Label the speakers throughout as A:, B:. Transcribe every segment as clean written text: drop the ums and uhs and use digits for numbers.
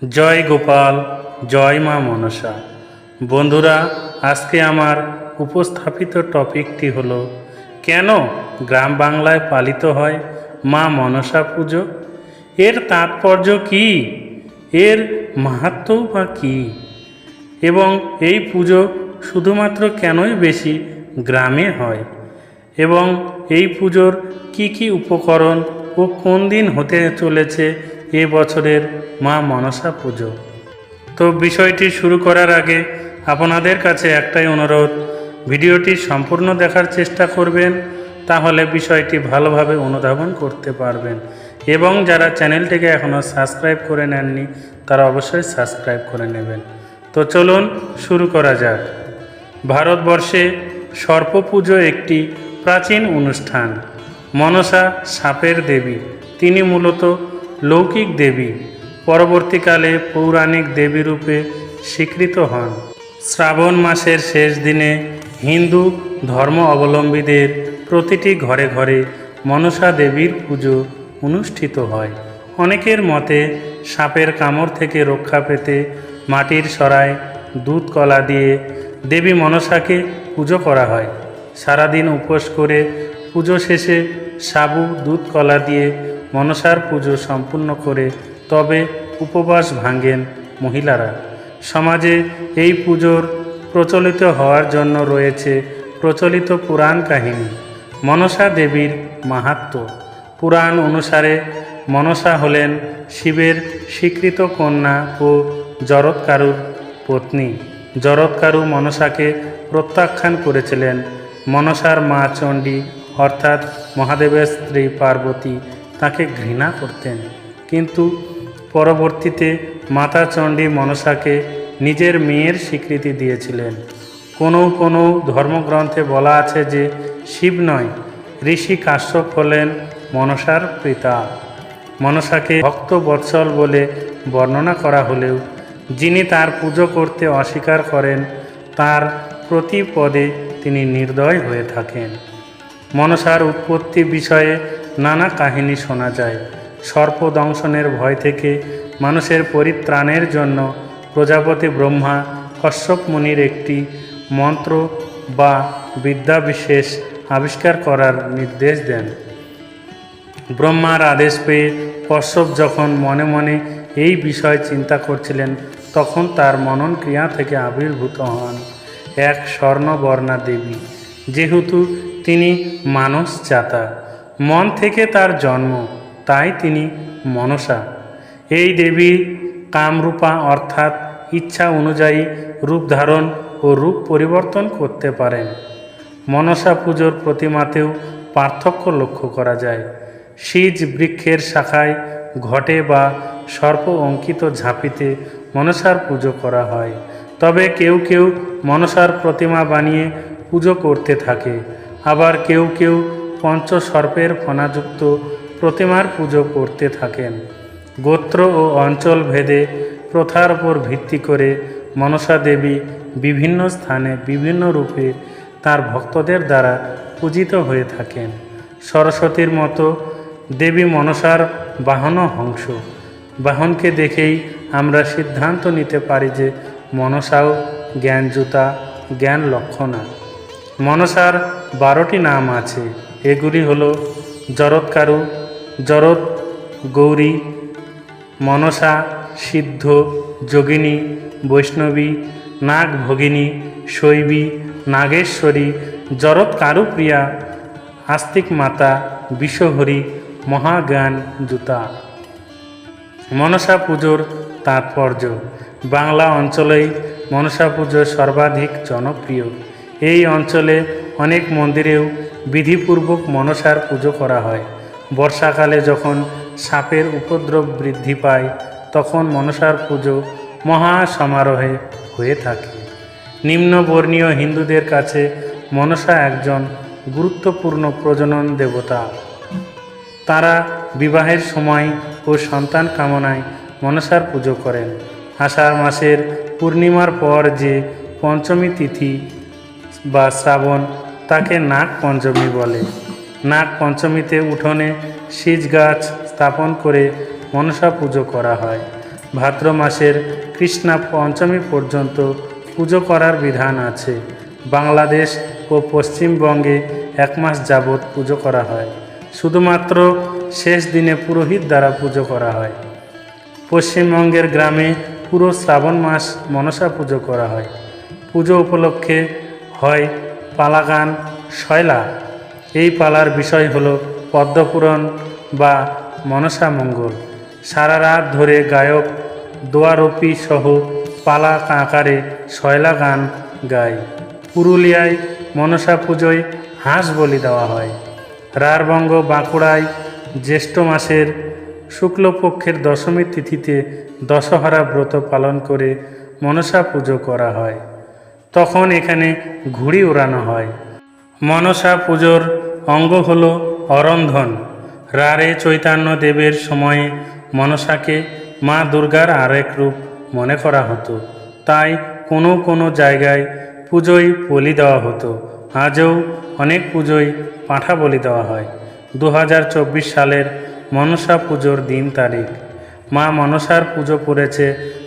A: জয় গোপাল, জয় মা মনসা। বন্ধুরা, আজকে আমার উপস্থাপিত টপিকটি হলো কেন গ্রাম বাংলায় পালিত হয় মা মনসা পুজো, এর তাৎপর্য কি, এর মাহাত্ম্য বা কী, এবং এই পুজো শুধুমাত্র কেনই বেশি গ্রামে হয়, এবং এই পুজোর কি কি উপকরণ ও কোন দিন হতে চলেছে এ বছরের মা মনসা পুজো। তো বিষয়টি শুরু করার আগে আপনাদের কাছে একটাই অনুরোধ, ভিডিওটি সম্পূর্ণ দেখার চেষ্টা করবেন, তাহলে বিষয়টি ভালোভাবে অনুধাবন করতে পারবেন। এবং যারা চ্যানেলটিকে এখনও সাবস্ক্রাইব করে নেননি তারা অবশ্যই সাবস্ক্রাইব করে নেবেন। তো চলুন শুরু করা যাক। ভারতবর্ষে সর্পপুজো একটি প্রাচীন অনুষ্ঠান। মনসা সাপের দেবী, তিনি মূলত লৌকিক দেবী, পরবর্তীকালে পৌরাণিক দেবী রূপে স্বীকৃত হন। শ্রাবণ মাসের শেষ দিনে হিন্দু ধর্ম অবলম্বীদের প্রতিটি ঘরে ঘরে মনসা দেবীর পুজো অনুষ্ঠিত হয়। অনেকের মতে সাপের কামড় থেকে রক্ষা পেতে মাটির সরায় দুধ কলা দিয়ে দেবী মনসাকে পুজো করা হয়। সারাদিন উপোস করে পুজো শেষে সাবু দুধ কলা দিয়ে মনসার পুজো সম্পূর্ণ করে তবে উপবাস ভাঙেন মহিলারা। সমাজে এই পুজোর প্রচলিত হওয়ার জন্য রয়েছে প্রচলিত পুরাণ কাহিনী। মনসা দেবীর মাহাত্ম্য। পুরাণ অনুসারে মনসা হলেন শিবের স্বীকৃত কন্যা ও জরৎকারুর পত্নী। জরৎকারু মনসাকে প্রত্যাখ্যান করেছিলেন। মনসার মা চণ্ডী অর্থাৎ মহাদেবের স্ত্রী পার্বতী তাকে ঘৃণা করতেন, কিন্তু পরবর্তীতে মাতা চণ্ডী মনসাকে নিজের মেয়ের স্বীকৃতি দিয়েছিলেন। কোনো ধর্মগ্রন্থে বলা আছে যে শিব নয়, ঋষি কাশ্যপ হলেন মনসার পিতা। মনসাকে ভক্তবৎসল বলে বর্ণনা করা হলেও যিনি তার পুজো করতে অস্বীকার করেন তার প্রতি পদে তিনি নির্দয় হয়ে থাকেন। মনসার উৎপত্তি বিষয়ে নানা কাহিনী শোনা যায়। সর্পদংশনের ভয় থেকে মানুষের পরিত্রাণের জন্য প্রজাপতি ব্রহ্মা কশ্যপ মুনির একটি মন্ত্র বা বিদ্যাবিশেষ আবিষ্কার করার নির্দেশ দেন। ব্রহ্মার আদেশ পেয়ে কশ্যপ যখন মনে মনে এই বিষয় চিন্তা করছিলেন, তখন তার মনন ক্রিয়া থেকে আবির্ভূত হন এক স্বর্ণবর্ণা দেবী। যেহেতু তিনি মানস জাতা, মন থেকে তার জন্ম, তাই তিনি মনসা। এই দেবী কামরূপা অর্থাৎ ইচ্ছা অনুযায়ী রূপ ধারণ ও রূপ পরিবর্তন করতে পারেন। মনসা পুজোর প্রতিমাতেও পার্থক্য লক্ষ্য করা যায়। সিজ বৃক্ষের শাখায় ঘটে বা সর্প অঙ্কিত ঝাঁপিতে মনসার পুজো করা হয়। তবে কেউ কেউ মনসার প্রতিমা বানিয়ে পুজো করতে থাকে, আবার কেউ কেউ পঞ্চসর্পের ফণাযুক্ত প্রতিমার পুজো করতে থাকেন। গোত্র ও অঞ্চল ভেদে প্রথার উপর ভিত্তি করে মনসা দেবী বিভিন্ন স্থানে বিভিন্ন রূপে তার ভক্তদের দ্বারা পূজিত হয়ে থাকেন। সরস্বতীর মতো দেবী মনসার বাহনও হংস। বাহনকে দেখেই আমরা সিদ্ধান্ত নিতে পারি যে মনসাও জ্ঞানযুতা, জ্ঞান লক্ষণা। মনসার 12টি নাম আছে। এগুলি হলো জরৎকারু, জরৎ গৌরী, মনসা, সিদ্ধ, যোগিনী, বৈষ্ণবী, নাগ ভগিনী, শৈবী, নাগেশ্বরী, জরৎকারুপ্রিয়া, আস্তিক মাতা, বিষহরী, মহাজ্ঞান জুতা। মনসা পুজোর তাৎপর্য। বাংলা অঞ্চলেই মনসা পুজো সর্বাধিক জনপ্রিয়। এই অঞ্চলে অনেক মন্দিরেও বিধিপূর্বক মনসার পুজো করা হয়। বর্ষাকালে যখন সাপের উপদ্রব বৃদ্ধি পায় তখন মনসার পুজো মহা সমারোহে হয়ে থাকে। নিম্নবর্ণীয় হিন্দুদের কাছে মনসা একজন গুরুত্বপূর্ণ প্রজনন দেবতা। তারা বিবাহের সময় ও সন্তান কামনায় মনসার পুজো করেন। আষাঢ় মাসের পূর্ণিমার পর যে পঞ্চমী তিথি বা শ্রাবণ, তাকে নাগ পঞ্চমী বলে। নাগ পঞ্চমীতে উঠোনে সিজ গাছ স্থাপন করে মনসা পুজো করা হয়। ভাদ্র মাসের কৃষ্ণা পঞ্চমী পর্যন্ত পুজো করার বিধান আছে। বাংলাদেশ ও পশ্চিমবঙ্গে 1 মাস যাবৎ পুজো করা হয়। শুধুমাত্র শেষ দিনে পুরোহিত দ্বারা পুজো করা হয়। পশ্চিমবঙ্গের গ্রামে পুরো শ্রাবণ মাস মনসা পুজো করা হয়। পুজো উপলক্ষে হয় পালা গান, শয়লা। এই পালার বিষয় হলো পদ্মপুরাণ বা মনসা মঙ্গল। সারা রাত ধরে গায়ক দোয়ারপি সহ পালা আকারে শয়লা গান গায়। পুরুলিয়ায় মনসা পুজোয় হাঁস বলি দেওয়া হয়। রাঢ়বঙ্গ বাঁকুড়ায় জ্যৈষ্ঠ মাসের শুক্লপক্ষের দশমী তিথিতে দশহরা ব্রত পালন করে মনসা পুজো করা হয়। তখন এখানে ঘুড়ি ওড়ানো হয়। মনসা পুজোর অঙ্গ হল অরন্ধন। রাঢ়ে চৈতন্য দেবের সময়ে মনসাকে মা দুর্গার আরেক রূপ মনে করা হতো, তাই কোনো কোনো জায়গায় পুজোয় বলি দেওয়া হতো। আজও অনেক পুজোয় পাঁঠা বলি দেওয়া হয়। 2024 সালের মনসা পুজোর দিন তারিখ। মা মনসার পুজো পড়েছে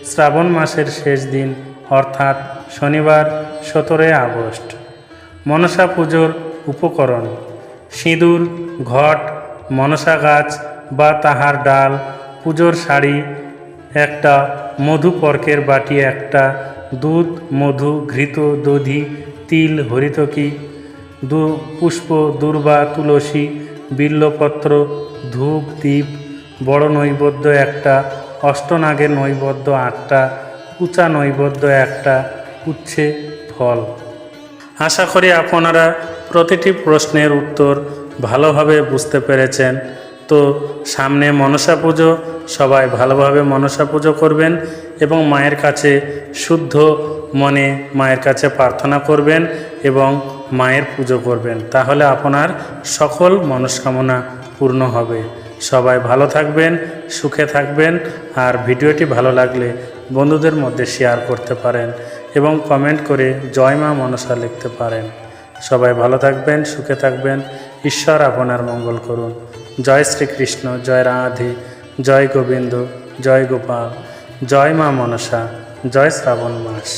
A: শ্রাবণ মাসের শেষ দিন, অর্থাৎ শনিবার 17 আগস্ট। মনসা পুজোর উপকরণ: সিঁদুর, ঘট, মনসা গাছ বা তাহার ডাল, পুজোর শাড়ি একটা, মধুপর্কের বাটি একটা, দুধ, মধু, ঘৃত, দধি, তিল, হরিতকি, পুষ্প, দূর্বা, তুলসী, বিল্বপত্র, ধূপ, দীপ, বড় নৈবেদ্য একটা, অষ্টনাগের নৈবেদ্য 8টা, উঁচা নৈবেদ্য একটা, উচ্ছে, ফল। আশা করি আপনারা প্রতিটি প্রশ্নের উত্তর ভালোভাবে বুঝতে পেরেছেন। তো সামনে মনসা পুজো, সবাই ভালোভাবে মনসা পুজো করবেন এবং মায়ের কাছে শুদ্ধ মনে মায়ের কাছে প্রার্থনা করবেন এবং মায়ের পুজো করবেন, তাহলে আপনার সকল মনস্কামনা পূর্ণ হবে। সবাই ভালো থাকবেন, সুখে থাকবেন। আর ভিডিওটি ভালো লাগলে বন্ধুদের মধ্যে শেয়ার করতে পারেন এবং কমেন্ট করে জয় মা মনসা লিখতে পারেন। সবাই ভালো থাকবেন, সুখে থাকবেন। ঈশ্বর আপনার মঙ্গল করুন। জয় শ্রীকৃষ্ণ, জয় রাধে, জয় গোবিন্দ, জয় গোপাল, জয় মা মনসা, জয় শ্রাবণ মাস।